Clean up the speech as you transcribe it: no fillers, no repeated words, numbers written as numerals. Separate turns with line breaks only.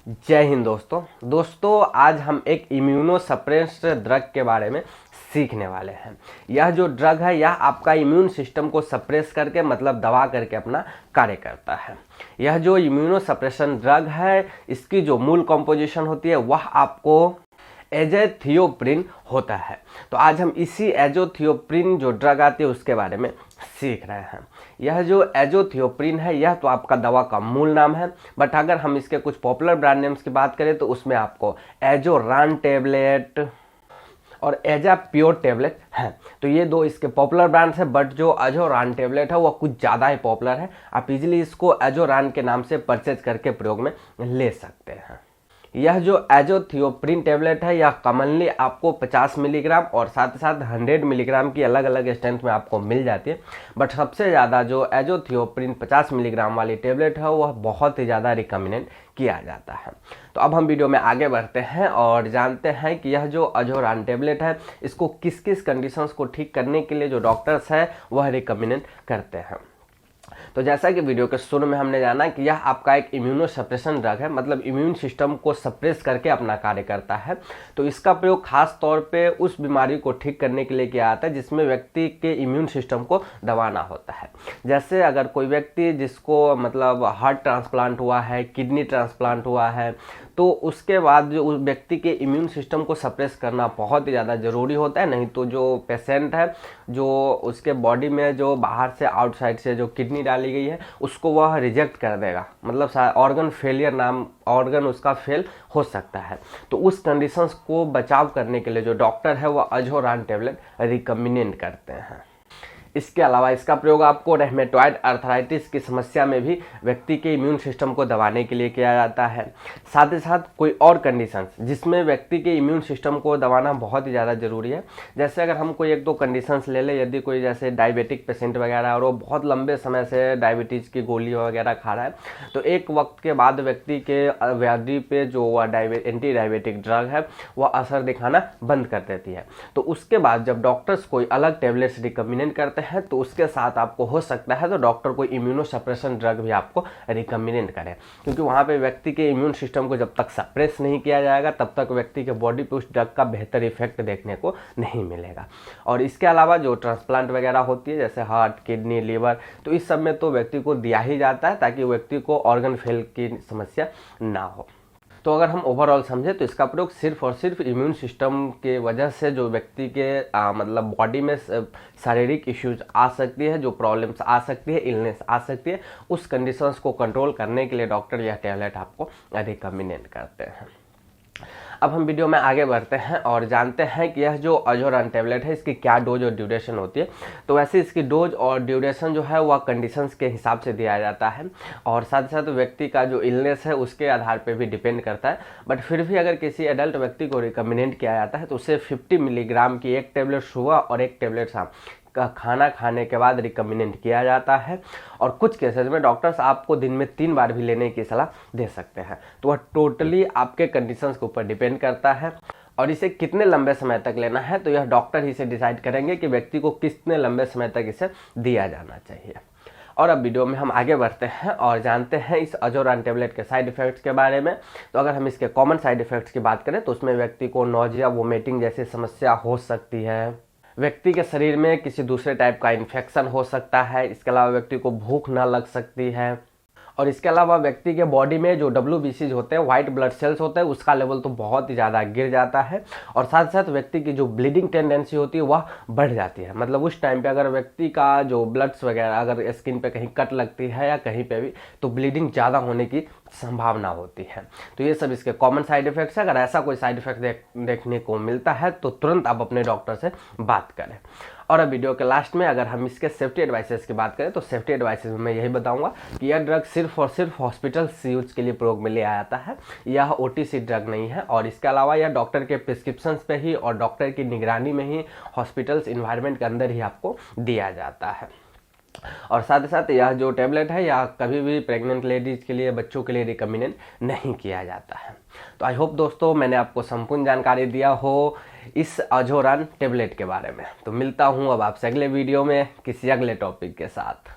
जय हिंद दोस्तों आज हम एक इम्यूनो सप्रेस्ड ड्रग के बारे में सीखने वाले हैं। यह जो ड्रग है यह आपका इम्यून सिस्टम को सप्रेस करके मतलब दबा करके अपना कार्य करता है। यह जो इम्यूनो सप्रेशन ड्रग है इसकी जो मूल कॉम्पोजिशन होती है वह आपको एज़ोथियोप्रिन होता है। तो आज हम इसी एज़ोथियोप्रिन जो ड्रग आती है उसके बारे में सीख रहे हैं। यह जो एज़ोथियोप्रिन है यह तो आपका दवा का मूल नाम है, बट अगर हम इसके कुछ पॉपुलर ब्रांड नेम्स की बात करें तो उसमें आपको एजोरान टेबलेट और एजा प्योर टेबलेट है। तो ये दो इसके पॉपुलर ब्रांड्स हैं, बट जो एजोरान टेबलेट है वह कुछ ज़्यादा ही पॉपुलर है। आप इजीली इसको एजोरान के नाम से परचेज करके प्रयोग में ले सकते हैं। यह जो एज़ोथियोप्रिन टेबलेट है यह कॉमनली आपको 50 मिलीग्राम और साथ ही साथ 100 मिलीग्राम की अलग अलग स्ट्रेंथ में आपको मिल जाती है, बट सबसे ज़्यादा जो एज़ोथियोप्रिन 50 मिलीग्राम वाली टेबलेट है वह बहुत ही ज़्यादा रिकमेंड किया जाता है। तो अब हम वीडियो में आगे बढ़ते हैं और जानते हैं कि यह जो एजोरान टेबलेट है इसको किस किस कंडीशंस को ठीक करने के लिए जो डॉक्टर्स हैं वह रिकमेंड करते हैं। तो जैसा कि वीडियो के शुरू में हमने जाना कि यह आपका एक इम्यूनो सप्रेशन ड्रग है, मतलब इम्यून सिस्टम को सप्रेस करके अपना कार्य करता है। तो इसका प्रयोग खास तौर पे उस बीमारी को ठीक करने के लिए किया जाता है जिसमें व्यक्ति के इम्यून सिस्टम को दबाना होता है। जैसे अगर कोई व्यक्ति जिसको मतलब हार्ट ट्रांसप्लांट हुआ है, किडनी ट्रांसप्लांट हुआ है, तो उसके बाद जो उस व्यक्ति के इम्यून सिस्टम को सप्रेस करना बहुत ही ज़्यादा ज़रूरी होता है, नहीं तो जो पेशेंट है जो उसके बॉडी में जो बाहर से आउटसाइड से जो किडनी डाली गई है उसको वह रिजेक्ट कर देगा, मतलब ऑर्गन फेलियर नाम ऑर्गन उसका फेल हो सकता है। तो उस कंडीशंस को बचाव करने के लिए जो डॉक्टर है वह एजोरान टेबलेट रिकमेंड करते हैं। इसके अलावा इसका प्रयोग आपको रेमेटॉइड अर्थराइटिस की समस्या में भी व्यक्ति के इम्यून सिस्टम को दबाने के लिए किया जाता है। साथ ही साथ कोई और कंडीशंस जिसमें व्यक्ति के इम्यून सिस्टम को दबाना बहुत ही ज़्यादा ज़रूरी है, जैसे अगर हम कोई एक दो कंडीशंस ले लें, यदि कोई जैसे डायबिटिक पेशेंट वगैरह और वो बहुत लंबे समय से डायबिटीज़ की गोली वगैरह खा रहा है, तो एक वक्त के बाद व्यक्ति के व्याधि पे जो एंटी डायबिटिक ड्रग है वह असर दिखाना बंद कर देती है। तो उसके बाद जब डॉक्टर्स कोई अलग टेबलेट्स रिकमेंड करते हैं तो उसके साथ आपको हो सकता है तो डॉक्टर को इम्यूनो सप्रेशन ड्रग भी आपको रिकमेंड करें, क्योंकि वहाँ पे व्यक्ति के इम्यून सिस्टम को जब तक सप्रेस नहीं किया जाएगा तब तक व्यक्ति के बॉडी पे उस ड्रग का बेहतर इफेक्ट देखने को नहीं मिलेगा। और इसके अलावा जो ट्रांसप्लांट वगैरह होती है जैसे हार्ट, किडनी, लीवर, तो इस सब में तो व्यक्ति को दिया ही जाता है ताकि व्यक्ति को ऑर्गन फेल की समस्या ना हो। तो अगर हम ओवरऑल समझे तो इसका प्रयोग सिर्फ और सिर्फ इम्यून सिस्टम के वजह से जो व्यक्ति के मतलब बॉडी में शारीरिक इश्यूज आ सकती है, जो प्रॉब्लम्स आ सकती है, इलनेस आ सकती है, उस कंडीशंस को कंट्रोल करने के लिए डॉक्टर यह टैबलेट आपको रिकमेंड करते हैं। अब हम वीडियो में आगे बढ़ते हैं और जानते हैं कि यह जो एजोरान टेबलेट है इसकी क्या डोज और ड्यूरेशन होती है। तो वैसे इसकी डोज और ड्यूरेशन जो है वह कंडीशंस के हिसाब से दिया जाता है और साथ ही साथ व्यक्ति का जो इलनेस है उसके आधार पर भी डिपेंड करता है। बट फिर भी अगर किसी एडल्ट व्यक्ति को रिकमेंड किया जाता है तो उसे 50 मिलीग्राम की एक टेबलेट सुबह और एक टेबलेट शाम का खाना खाने के बाद रिकमेंड किया जाता है। और कुछ केसेस में डॉक्टर्स आपको दिन में 3 बार भी लेने की सलाह दे सकते हैं। तो वह टोटली आपके कंडीशंस के ऊपर डिपेंड करता है और इसे कितने लंबे समय तक लेना है तो यह डॉक्टर ही से डिसाइड करेंगे कि व्यक्ति को कितने लंबे समय तक इसे दिया जाना चाहिए। और अब वीडियो में हम आगे बढ़ते हैं और जानते हैं इस एजोरान टेबलेट के साइड इफ़ेक्ट्स के बारे में। तो अगर हम इसके कॉमन साइड इफ़ेक्ट्स की बात करें तो उसमें व्यक्ति को नोजिया, वोमिटिंग जैसी समस्या हो सकती है, व्यक्ति के शरीर में किसी दूसरे टाइप का इन्फेक्शन हो सकता है, इसके अलावा व्यक्ति को भूख ना लग सकती है, और इसके अलावा व्यक्ति के बॉडी में जो WBCs होते हैं, वाइट ब्लड सेल्स होते हैं, उसका लेवल तो बहुत ही ज़्यादा गिर जाता है और साथ साथ व्यक्ति की जो ब्लीडिंग टेंडेंसी होती है वह बढ़ जाती है। मतलब उस टाइम पे अगर व्यक्ति का जो ब्लड्स वगैरह अगर स्किन पे कहीं कट लगती है या कहीं पे भी तो ब्लीडिंग ज़्यादा होने की संभावना होती है। तो ये सब इसके कॉमन साइड इफ़ेक्ट्स है। अगर ऐसा कोई साइड इफेक्ट देखने को मिलता है तो तुरंत आप अपने डॉक्टर से बात करें। और अब वीडियो के लास्ट में अगर हम इसके सेफ्टी एडवाइसेस की बात करें तो सेफ्टी एडवाइसेस में मैं यही बताऊंगा कि यह ड्रग सिर्फ और सिर्फ हॉस्पिटल यूज के लिए प्रयोग में लिया जाता है, यह OTC ड्रग नहीं है। और इसके अलावा यह डॉक्टर के प्रिस्क्रिप्शन पे ही और डॉक्टर की निगरानी में ही हॉस्पिटल्स इन्वायरमेंट के अंदर ही आपको दिया जाता है। और साथ ही साथ यह जो टेबलेट है यह कभी भी प्रेग्नेंट लेडीज के लिए, बच्चों के लिए रिकमेंड नहीं किया जाता है। तो आई होप दोस्तों मैंने आपको संपूर्ण जानकारी दिया हो इस एजोरान टेबलेट के बारे में। तो मिलता हूँ अब आपसे अगले वीडियो में किसी अगले टॉपिक के साथ।